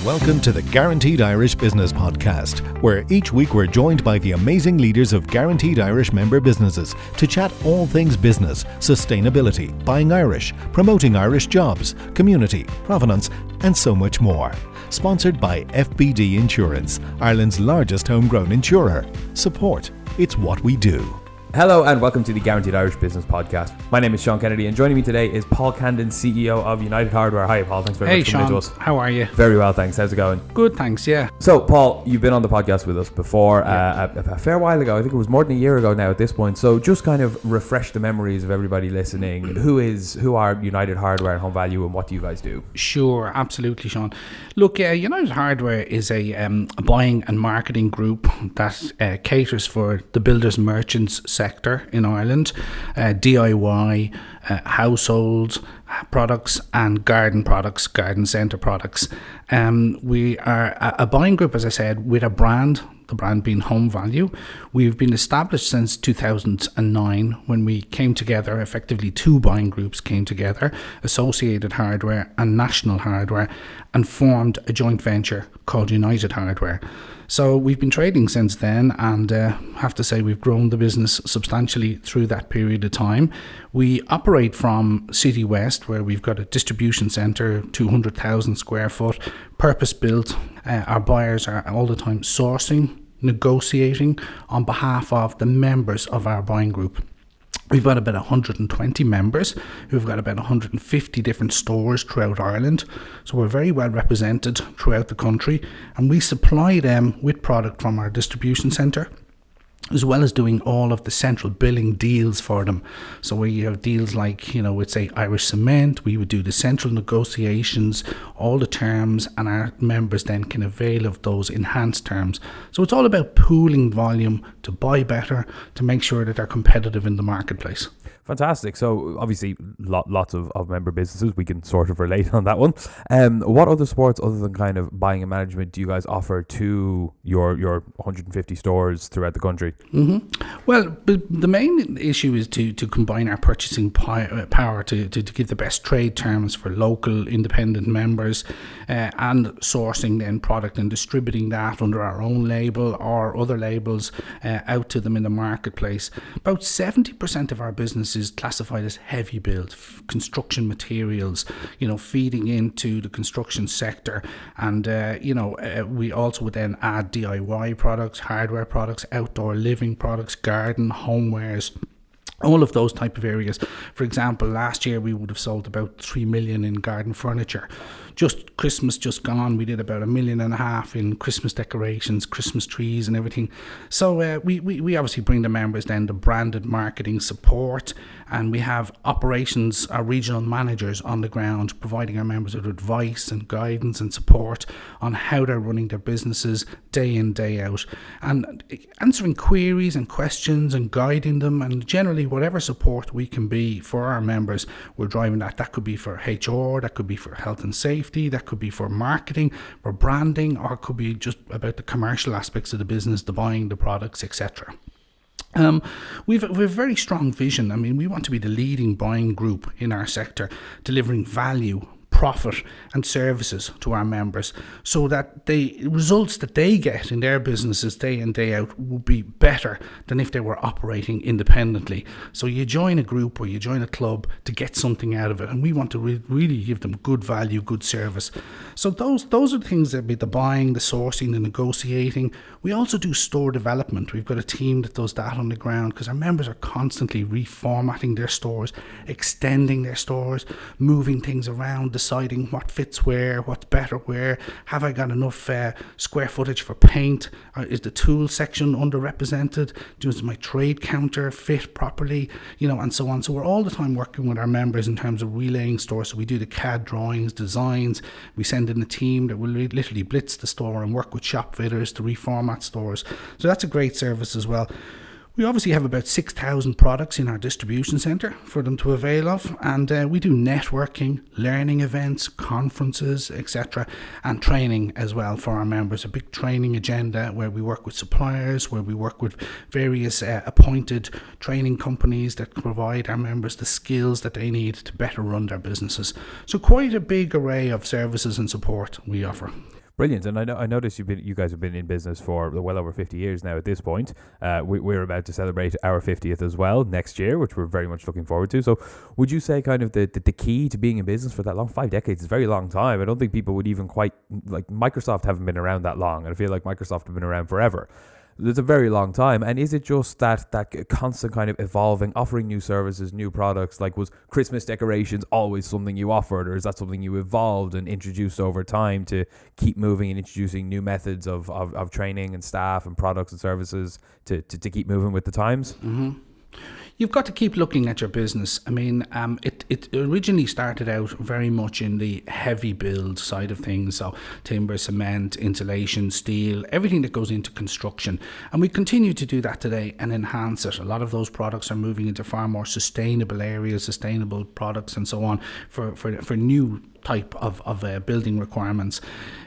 Welcome to the Guaranteed Irish Business Podcast, where each week we're joined by the amazing leaders of Guaranteed Irish member businesses to chat all things business, sustainability, buying Irish, promoting Irish jobs, community, provenance, and so much more. Sponsored by FBD Insurance, Ireland's largest homegrown insurer. Support, it's what we do. Hello and welcome to the Guaranteed Irish Business Podcast. My name is Sean Kennedy and joining me today is Paul Candon, CEO of United Hardware. Hi Paul, thanks very much for coming to us. How are you? Very well, thanks. How's it going? Good, thanks, yeah. So Paul, you've been on the podcast with us before a fair while ago. I think it was more than a year ago now at this point. So just kind of refresh the memories of everybody listening. Who are United Hardware and Home Value and what do you guys do? Sure, absolutely, Sean. Look, United Hardware is a buying and marketing group that caters for the builders merchants sector in Ireland, DIY, household products and garden centre products. We are a buying group, as I said, with a brand, the brand being Home Value. We've been established since 2009 when we came together, effectively two buying groups came together, Associated Hardware and National Hardware, and formed a joint venture called United Hardware. So we've been trading since then and have to say we've grown the business substantially through that period of time. We operate from City West, where we've got a distribution centre, 200,000 square foot, purpose built. Our buyers are all the time sourcing, negotiating on behalf of the members of our buying group. We've got about 120 members who've got about 150 different stores throughout Ireland. So we're very well represented throughout the country, and we supply them with product from our distribution centre, as well as doing all of the central billing deals for them. So where you have deals like, with say Irish Cement, we would do the central negotiations, all the terms, and our members then can avail of those enhanced terms. So it's all about pooling volume to buy better, to make sure that they're competitive in the marketplace. Fantastic. So obviously lots of member businesses. We can sort of relate on that one. What other supports other than kind of buying and management do you guys offer to your 150 stores throughout the country? Mm-hmm. Well, the main issue is to combine our purchasing power to give the best trade terms for local independent members and sourcing then product and distributing that under our own label or other labels out to them in the marketplace. About 70% of our business is classified as heavy build, construction materials, feeding into the construction sector. And, we also would then add DIY products, hardware products, outdoor living products, garden, homewares, all of those type of areas. For example, last year we would have sold about 3 million in garden furniture. Just Christmas just gone, we did about 1.5 million in Christmas decorations, Christmas trees and everything. So we obviously bring the members then the branded marketing support, and we have operations, our regional managers on the ground providing our members with advice and guidance and support on how they're running their businesses day in, day out, and answering queries and questions and guiding them, and generally whatever support we can be for our members, we're driving that. That could be for HR, that could be for health and safety, that could be for marketing, for branding, or it could be just about the commercial aspects of the business, the buying, the products, etc. We've a very strong vision. I mean, we want to be the leading buying group in our sector, delivering value, profit and services to our members, so that the results that they get in their businesses day in, day out will be better than if they were operating independently. So you join a group or you join a club to get something out of it, and we want to really give them good value, good service. So those are the things that be the buying, the sourcing, the negotiating. We also do store development. We've got a team that does that on the ground because our members are constantly reformatting their stores, extending their stores, moving things around, deciding what fits where, what's better where. Have I got enough square footage for paint? Or is the tool section underrepresented? Does my trade counter fit properly? And so on. So we're all the time working with our members in terms of relaying stores. So we do the CAD drawings, designs. We send in a team that will literally blitz the store and work with shop fitters to reformat stores. So that's a great service as well. We obviously have about 6,000 products in our distribution centre for them to avail of, and we do networking, learning events, conferences, etc., and training as well for our members. A big training agenda where we work with suppliers, where we work with various appointed training companies that provide our members the skills that they need to better run their businesses. So quite a big array of services and support we offer. Brilliant. And I noticed you guys have been in business for well over 50 years now at this point. We're about to celebrate our 50th as well next year, which we're very much looking forward to. So would you say kind of the key to being in business for that long, 5 decades is a very long time. I don't think people would even quite, like Microsoft haven't been around that long. And I feel like Microsoft have been around forever. It's a very long time. And is it just that constant kind of evolving, offering new services, new products? Like, was Christmas decorations always something you offered, or is that something you evolved and introduced over time to keep moving and introducing new methods of training and staff and products and services to keep moving with the times? Mm-hmm. You've got to keep looking at your business. I mean, it originally started out very much in the heavy build side of things. So timber, cement, insulation, steel, everything that goes into construction. And we continue to do that today and enhance it. A lot of those products are moving into far more sustainable areas, sustainable products and so on for new type of building requirements.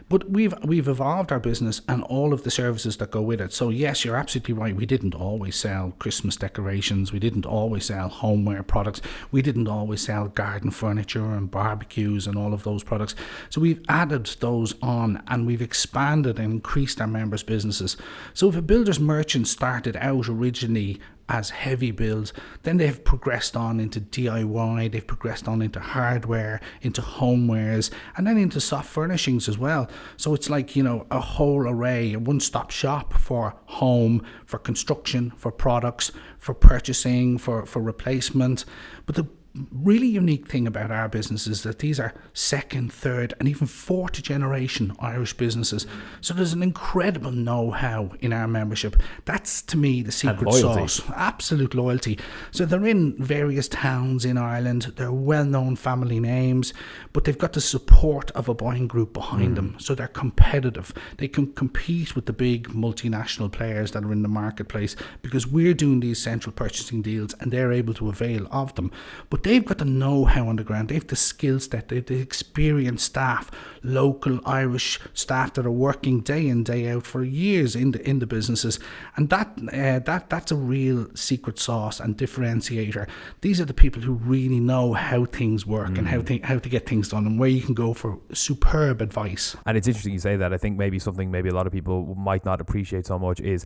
But we've evolved our business and all of the services that go with it. So yes, you're absolutely right. We didn't always sell Christmas decorations. We didn't always sell homeware products. We didn't always sell garden furniture and barbecues and all of those products. So we've added those on and we've expanded and increased our members' businesses. So if a builder's merchant started out originally as heavy builds, then they've progressed on into DIY, they've progressed on into hardware, into homewares, and then into soft furnishings as well. So it's like, a whole array, a one-stop shop for home, for construction, for products, for purchasing, for replacement. But the really unique thing about our business is that these are second, third, and even fourth generation Irish businesses. So there's an incredible know-how in our membership. That's, to me, the secret sauce. Absolute loyalty. So they're in various towns in Ireland. They're well-known family names, but they've got the support of a buying group behind them. So they're competitive. They can compete with the big multinational players that are in the marketplace because we're doing these central purchasing deals and they're able to avail of them. But they've got the know-how on the ground. They've the skill set. They've the experienced staff, local Irish staff that are working day in, day out for years in the businesses, and that's a real secret sauce and differentiator. These are the people who really know how things work and how to get things done, and where you can go for superb advice. And it's interesting you say that. I think maybe something a lot of people might not appreciate so much is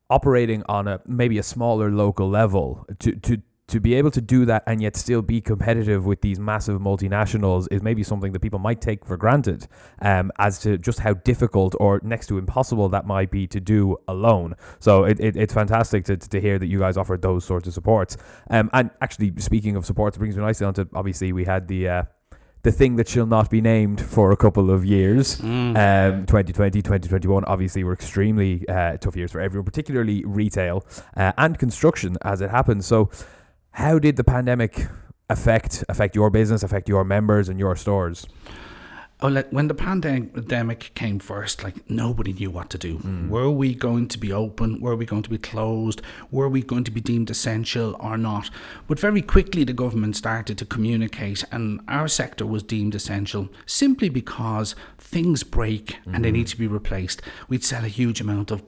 operating on a smaller local level to be able to do that and yet still be competitive with these massive multinationals is maybe something that people might take for granted, as to just how difficult or next to impossible that might be to do alone. So it's fantastic to hear that you guys offer those sorts of supports. And actually, speaking of supports, it brings me nicely onto, obviously, we had the thing that shall not be named for a couple of years. 2020, 2021 obviously were extremely tough years for everyone, particularly retail and construction as it happens. So how did the pandemic affect your business, affect your members and your stores? When the pandemic came first, nobody knew what to do. Were we going to be open? Were we going to be closed? Were we going to be deemed essential or not? But very quickly the government started to communicate, and our sector was deemed essential simply because things break and they need to be replaced. We'd sell a huge amount of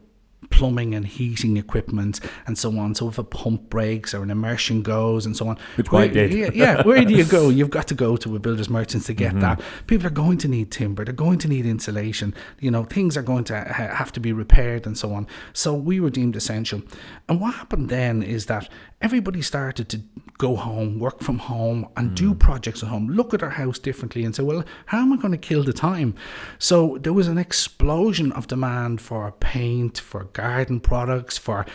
plumbing and heating equipment and so on. So if a pump breaks or an immersion goes and so on, which might did. Where do you go? You've got to go to a builder's merchants to get that. People are going to need timber. They're going to need insulation. Things are going to have to be repaired and so on. So we were deemed essential. And what happened then is that everybody started to go home, work from home, and do projects at home, look at our house differently and say, well, how am I going to kill the time? So there was an explosion of demand for paint, for garden products, for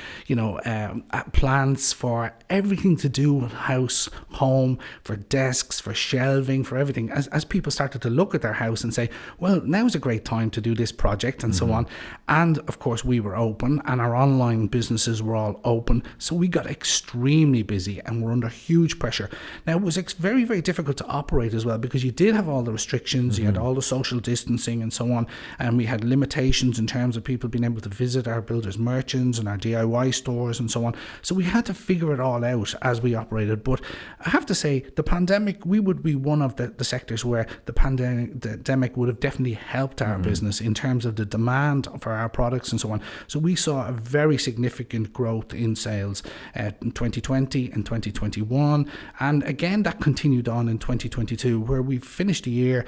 plants, for everything to do with house, home, for desks, for shelving, for everything. As people started to look at their house and say, well, now's a great time to do this project and so on. And of course we were open and our online businesses were all open, so we got extremely busy and were under huge pressure. Now it was very, very difficult to operate as well, because you did have all the restrictions, you had all the social distancing and so on, and we had limitations in terms of people being able to visit our builders merchants and our DIY stores and so on. So we had to figure it all out as we operated. But I have to say, the pandemic, we would be one of the sectors where the pandemic would have definitely helped our business in terms of the demand for our products and so on. So we saw a very significant growth in sales in 2020 and 2021. 2021, and again that continued on in 2022, where we finished the year,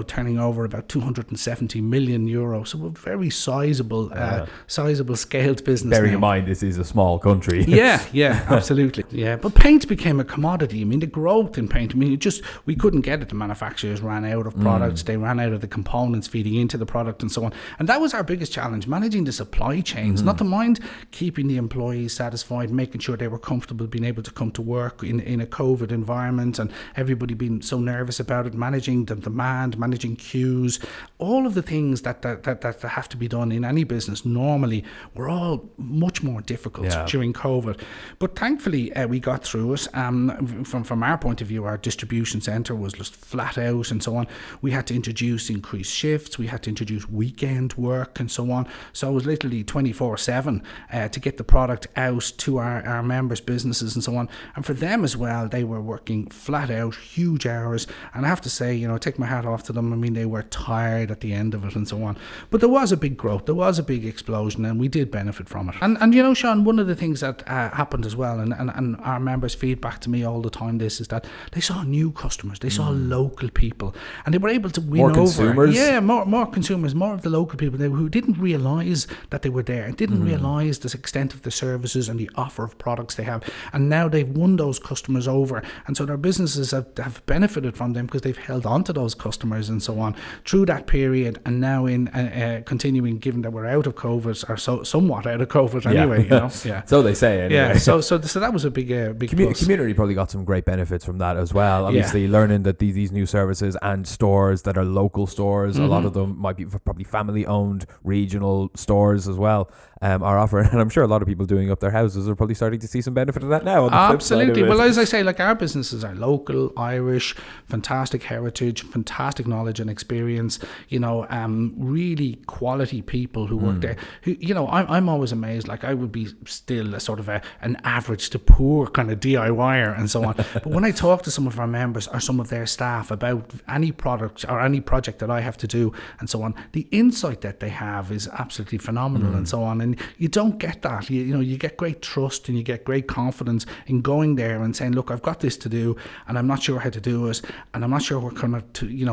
turning over about 270 million euros. So a very sizable scaled business. Bearing in mind this is a small country. Yeah, absolutely. Yeah, but paint became a commodity. I mean, the growth in paint. I mean, we couldn't get it. The manufacturers ran out of products. They ran out of the components feeding into the product and so on. And that was our biggest challenge: managing the supply chains. Not to mind keeping the employees satisfied, making sure they were comfortable being able to come to work in a COVID environment, and everybody being so nervous about it. Managing the demand, managing queues, all of the things that have to be done in any business normally were all much more difficult during COVID. But thankfully, we got through it. From our point of view, our distribution centre was just flat out and so on. We had to introduce increased shifts. We had to introduce weekend work and so on. So it was literally 24/7 to get the product out to our members' businesses and so on. And for them as well, they were working flat out, huge hours. And I have to say, take my hat off to them. I mean, they were tired at the end of it and so on. But there was a big growth. There was a big explosion, and we did benefit from it. And Sean, one of the things that happened as well, and our members feedback to me all the time, this is that they saw new customers. They saw local people, and they were able to win more over. Consumers? Yeah, more consumers, more of the local people who didn't realise that they were there, and didn't realise the extent of the services and the offer of products they have. And now they've won those customers over, and so their businesses have benefited from them because they've held on to those customers and so on through that period. And now in continuing, given that we're out of COVID, or so somewhat out of COVID anyway, Yeah. So they say anyway. Yeah. So that was a big plus. Community probably got some great benefits from that as well. Obviously, learning that these new services and stores that are local stores, a lot of them might be probably family-owned regional stores as well, are offering. And I'm sure a lot of people doing up their houses are probably starting to see some benefit of that now. On the Absolutely. Flip side of it. Well, as I say, like, our businesses are local, Irish, fantastic heritage, fantastic knowledge and experience. Really quality people who work there. Who, I'm always amazed. Like, I would be still a sort of an average to poor kind of DIYer and so on. But when I talk to some of our members or some of their staff about any product or any project that I have to do and so on, the insight that they have is absolutely phenomenal and so on. And you don't get that. You get great trust and you get great confidence in going there and saying, look, I've got this to do and I'm not sure how to do it, and I'm not sure what kind of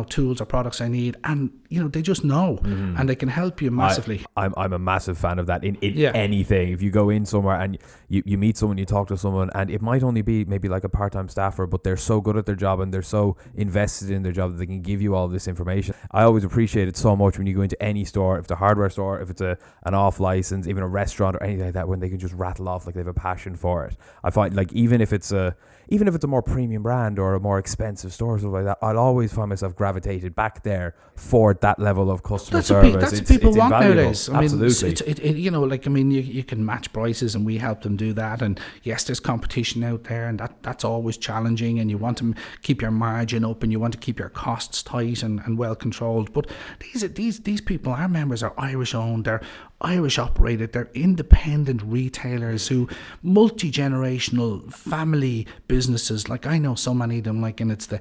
tools or products I need, and they just know and they can help you massively. I'm a massive fan of that in anything. If you go in somewhere and you meet someone, you talk to someone, and it might only be maybe like a part-time staffer, but they're so good at their job and they're so invested in their job that they can give you all this information. I always appreciate it so much when you go into any store, if it's a hardware store, if it's an off license, even a restaurant or anything like that, when they can just rattle off like they have a passion for it. I find, like, even if it's a more premium brand or a more expensive store or something like that, I'll always find myself gravitated back there for that level of customer service. That's what people want invaluable. nowadays. Absolutely. You can match prices, and we help them do that. And yes, there's competition out there, and that's always challenging. And you want to keep your margin up, and you want to keep your costs tight and well controlled. But these people, our members, are Irish owned. They're Irish operated. They're independent retailers who multi-generational family businesses. Like, I know so many of them. Like, and it's the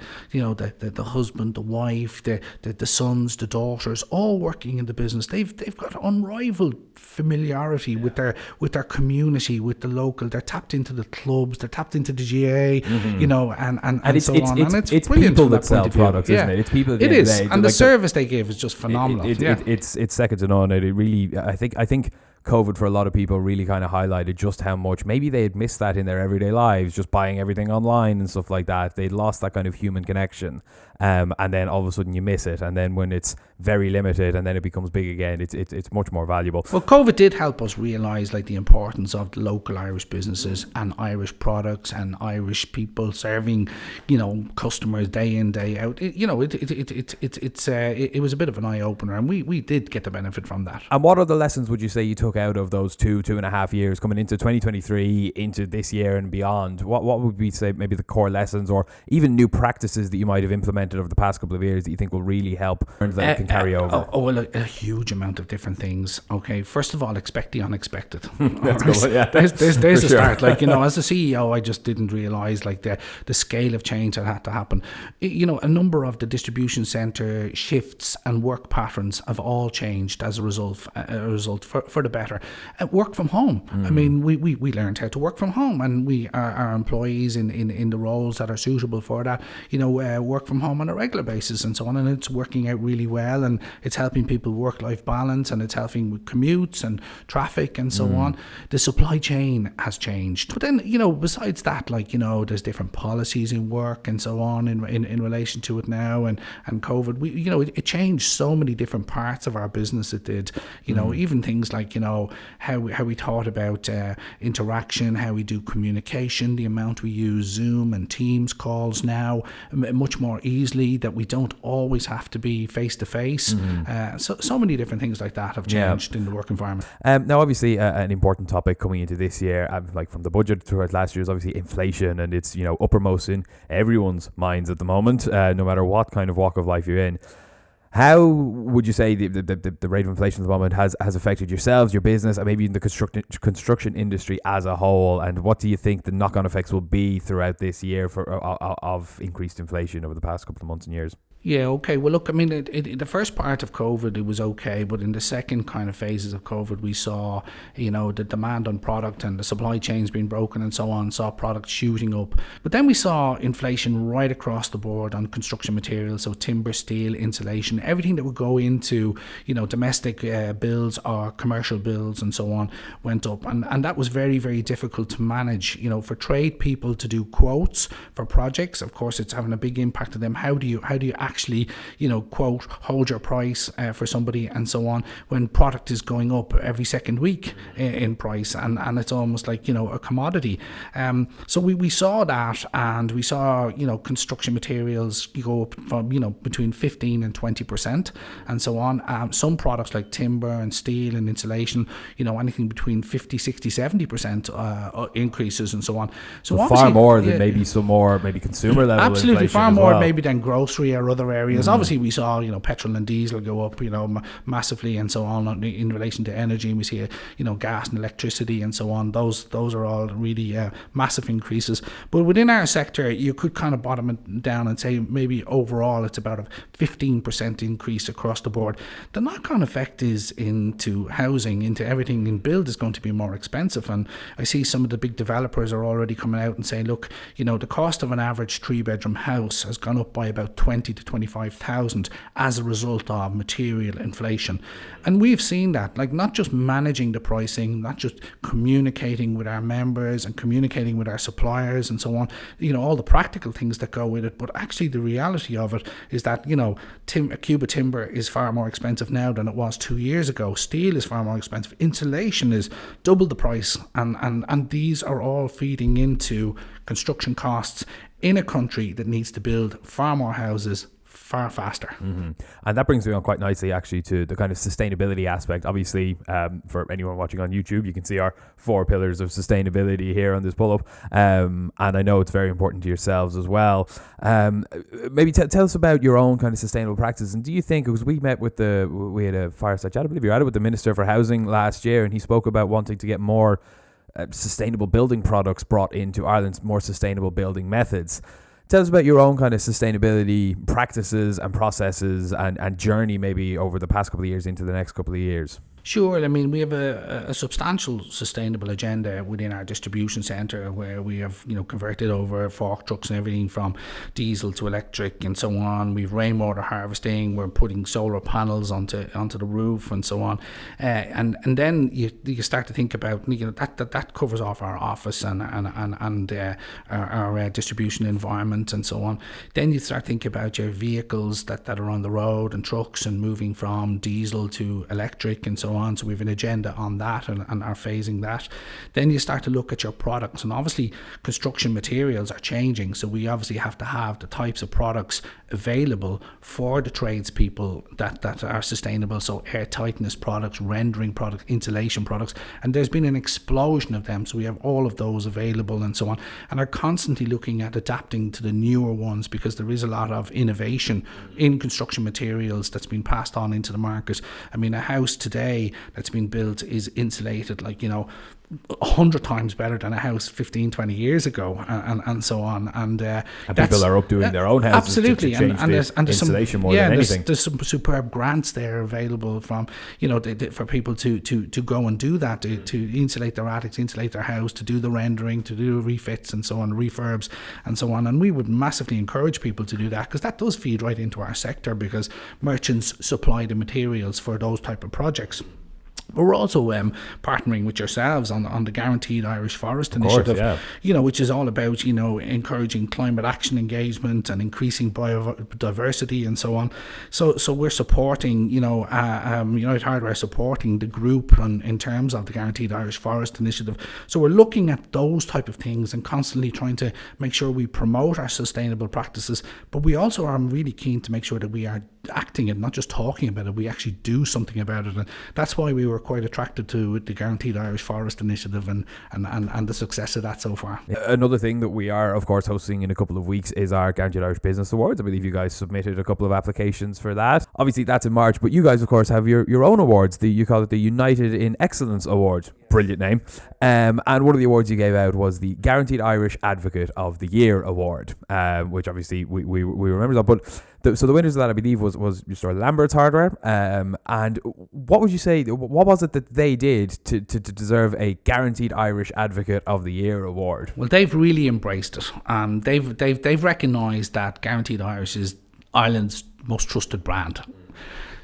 husband, the wife, the sons, the daughters, all working in the business. They've got unrivaled familiarity with their community, with the local. They're tapped into the clubs. They're tapped into the GA. And so on. And it's brilliant people from that sell products, isn't it? It's people. It is, and the service they give is just phenomenal. It's second to none. It really, I think COVID for a lot of people really kind of highlighted just how much maybe they had missed that in their everyday lives, just buying everything online and stuff like that. They'd lost that kind of human connection, and then all of a sudden you miss it, and then when it's very limited and then it becomes big again, it's much more valuable. Well, COVID did help us realise, like, the importance of the local Irish businesses and Irish products and Irish people serving customers day in, day out. It was a bit of an eye opener, and we did get the benefit from that. And what other lessons would you say you took out of those 2.5 years coming into 2023, into this year and beyond? What would we say maybe the core lessons, or even new practices that you might have implemented implemented over the past couple of years that you think will really help that can carry over? A huge amount of different things. Okay, first of all, expect the unexpected. That's good. Yeah, there's a sure. start. Like, as a CEO, I just didn't realize like the scale of change that had to happen. A number of the distribution center shifts and work patterns have all changed as a result for the better. Work from home. I mean, we learned how to work from home, and our employees in the roles that are suitable for that, work from home on a regular basis and so on, and it's working out really well, and it's helping people work-life balance, and it's helping with commutes and traffic and so on. The supply chain has changed, but then besides that, like there's different policies in work and so on in relation to it now, and COVID. It changed so many different parts of our business. It did, even things like how we thought about interaction, how we do communication, the amount we use Zoom and Teams calls now much more easily, that we don't always have to be face to face. So many different things like that have changed in the work environment. Now, obviously, an important topic coming into this year, like from the budget throughout last year, is obviously inflation, and it's uppermost in everyone's minds at the moment, no matter what kind of walk of life you're in. How would you say the rate of inflation at the moment has affected yourselves, your business, and maybe in the construction industry as a whole? And what do you think the knock-on effects will be throughout this year of increased inflation over the past couple of months and years? Yeah, okay. Well, look, I mean, the first part of COVID, it was okay. But in the second kind of phases of COVID, we saw, the demand on product and the supply chains being broken and so on, saw product shooting up. But then we saw inflation right across the board on construction materials. So timber, steel, insulation, everything that would go into, domestic bills or commercial bills and so on went up. And that was very, very difficult to manage, for trade people to do quotes for projects. Of course, it's having a big impact on them. How do you actually, quote, hold your price for somebody and so on, when product is going up every second week in price, and it's almost like, a commodity. So we saw that, and we saw, construction materials go up from, between 15 and 20% and so on. Some products like timber and steel and insulation, anything between 50, 60, 70% increases and so on. So far more than maybe some more, maybe consumer level. Absolutely, far more maybe than grocery or other areas. Obviously, we saw petrol and diesel go up massively and so on in relation to energy. And we see gas and electricity and so on. Those are all really massive increases. But within our sector, you could kind of bottom it down and say maybe overall it's about a 15% increase across the board. The knock-on effect is into housing, into everything in build is going to be more expensive. And I see some of the big developers are already coming out and saying, look, the cost of an average 3-bedroom house has gone up by about 20 to 25,000 as a result of material inflation. And we've seen that, like, not just managing the pricing, not just communicating with our members and communicating with our suppliers and so on, all the practical things that go with it, but actually the reality of it is that, a cube of timber is far more expensive now than it was 2 years ago. Steel is far more expensive. Insulation is double the price, and these are all feeding into construction costs in a country that needs to build far more houses far faster. And that brings me on quite nicely actually to the kind of sustainability aspect. Obviously, for anyone watching on YouTube, you can see our 4 pillars of sustainability here on this pull-up, and I know it's very important to yourselves as well. Maybe tell us about your own kind of sustainable practices, and do you think, because we had a fireside chat, I believe you had it with the Minister for Housing last year, and he spoke about wanting to get more sustainable building products brought into Ireland's more sustainable building methods. Tell us about your own kind of sustainability practices and processes and journey maybe over the past couple of years into the next couple of years. Sure. I mean, we have a substantial sustainable agenda within our distribution centre, where we have, converted over fork trucks and everything from diesel to electric and so on. We've rainwater harvesting. We're putting solar panels onto the roof and so on. And then you start to think about, that covers off our office and our distribution environment and so on. Then you start thinking about your vehicles that are on the road and trucks, and moving from diesel to electric and so so on. So we have an agenda on that and are phasing that. Then you start to look at your products, and obviously construction materials are changing. So we obviously have to have the types of products available for the tradespeople that are sustainable. So air tightness products, rendering products, insulation products, and there's been an explosion of them. So we have all of those available and so on, and are constantly looking at adapting to the newer ones, because there is a lot of innovation in construction materials that's been passed on into the market. I mean, a house today that's been built is insulated 100 times better than a house 15-20 years ago, and so on, and people are updoing their own houses absolutely to change and there's insulation some, more than anything. There's some superb grants there available from for people to go and do that, to insulate their attics, insulate their house, to do the rendering, to do refits and so on, refurbs and so on. And we would massively encourage people to do that, because that does feed right into our sector, because merchants supply the materials for those type of projects. But we're also partnering with yourselves on the Guaranteed Irish Forest Initiative, which is all about encouraging climate action engagement and increasing biodiversity and so on. So we're supporting United Hardware supporting the group in terms of the Guaranteed Irish Forest Initiative. So we're looking at those type of things and constantly trying to make sure we promote our sustainable practices. But we also are really keen to make sure that we are acting and not just talking about it, we actually do something about it. And that's why we were quite attracted to the Guaranteed Irish Forest Initiative and the success of that so far. Another thing that we are, of course, hosting in a couple of weeks is our Guaranteed Irish Business Awards. I believe you guys submitted a couple of applications for that. Obviously, that's in March, but you guys, of course, have your own awards. You call it the United in Excellence Award. Brilliant name. And one of the awards you gave out was the Guaranteed Irish Advocate of the Year Award, which obviously we remember that. But so the winners of that, I believe, was Mr. Lambert's Hardware. And what would you say? What was it that they did to deserve a Guaranteed Irish Advocate of the Year award? Well, they've really embraced it. They've recognised that Guaranteed Irish is Ireland's most trusted brand.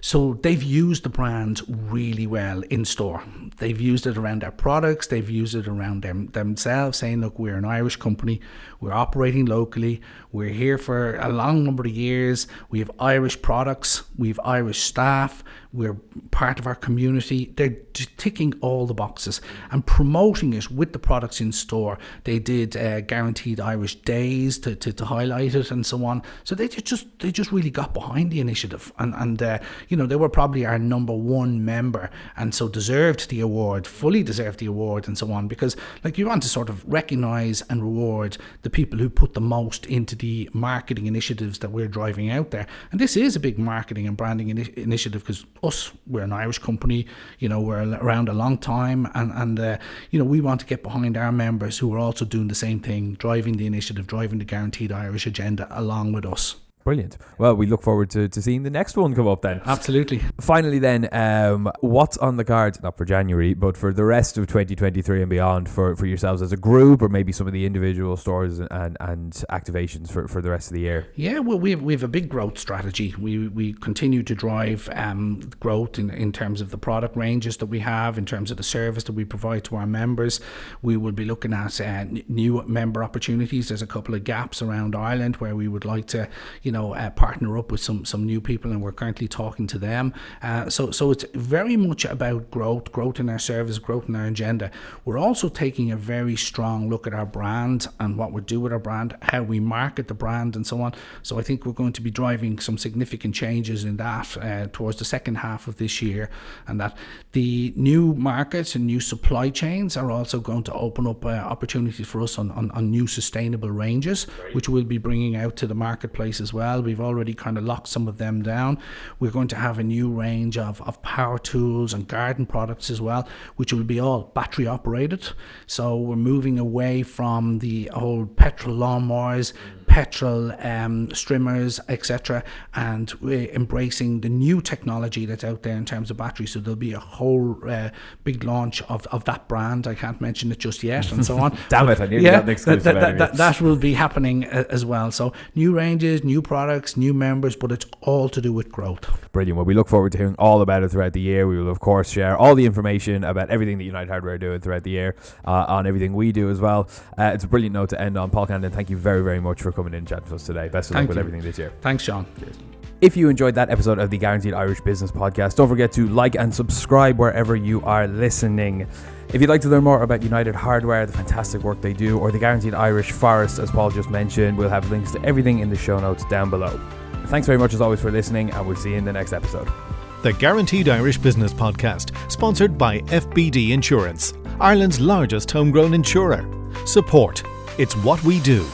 So they've used the brand really well in store. They've used it around their products. They've used it around themselves, saying, look, we're an Irish company. We're operating locally. We're here for a long number of years. We have Irish products. We have Irish staff. We're part of our community. They're ticking all the boxes and promoting it with the products in store. They did Guaranteed Irish Days to highlight it and so on. So they just really got behind the initiative, and they were probably our number one member, and so fully deserved the award and so on, because you want to sort of recognise and reward the people who put the most into the marketing initiatives that we're driving out there. And this is a big marketing and branding initiative, because we're an Irish company, we're around a long time, and we want to get behind our members who are also doing the same thing, driving the initiative, driving the Guaranteed Irish agenda along with us. Brilliant. Well, we look forward to seeing the next one come up then. Absolutely. Finally then, what's on the cards, not for January, but for the rest of 2023 and beyond for yourselves as a group, or maybe some of the individual stores and activations for the rest of the year? Yeah, well, we have a big growth strategy. We continue to drive growth in terms of the product ranges that we have, in terms of the service that we provide to our members. We will be looking at new member opportunities. There's a couple of gaps around Ireland where we would like to, partner up with some new people, and we're currently talking to them. So it's very much about growth in our service, growth in our agenda. We're also taking a very strong look at our brand and what we do with our brand, how we market the brand and so on. So I think we're going to be driving some significant changes in that towards the second half of this year, and that the new markets and new supply chains are also going to open up opportunities for us on new sustainable ranges, which we'll be bringing out to the marketplace as well. We've already kind of locked some of them down. We're going to have a new range of power tools and garden products as well, which will be all battery operated. So we're moving away from the old petrol lawnmowers, petrol strimmers, etc., and we're embracing the new technology that's out there in terms of batteries. So there'll be a whole big launch of that brand. I can't mention it just yet and so on. Damn it, I nearly got an exclusive that will be happening as well. So new ranges, new products, new members, but it's all to do with growth. Brilliant. Well, we look forward to hearing all about it throughout the year. We will, of course, share all the information about everything that United Hardware are doing throughout the year on everything we do as well. It's a brilliant note to end on. Paul Candon, thank you very, very much for coming in and chatting to us today. Best of luck with everything this year. Thanks, Sean. Cheers. If you enjoyed that episode of the Guaranteed Irish Business Podcast, don't forget to like and subscribe wherever you are listening. If you'd like to learn more about United Hardware, the fantastic work they do, or the Guaranteed Irish Forest, as Paul just mentioned, we'll have links to everything in the show notes down below. Thanks very much as always for listening, and we'll see you in the next episode. The Guaranteed Irish Business Podcast, sponsored by FBD Insurance, Ireland's largest homegrown insurer. Support. It's what we do.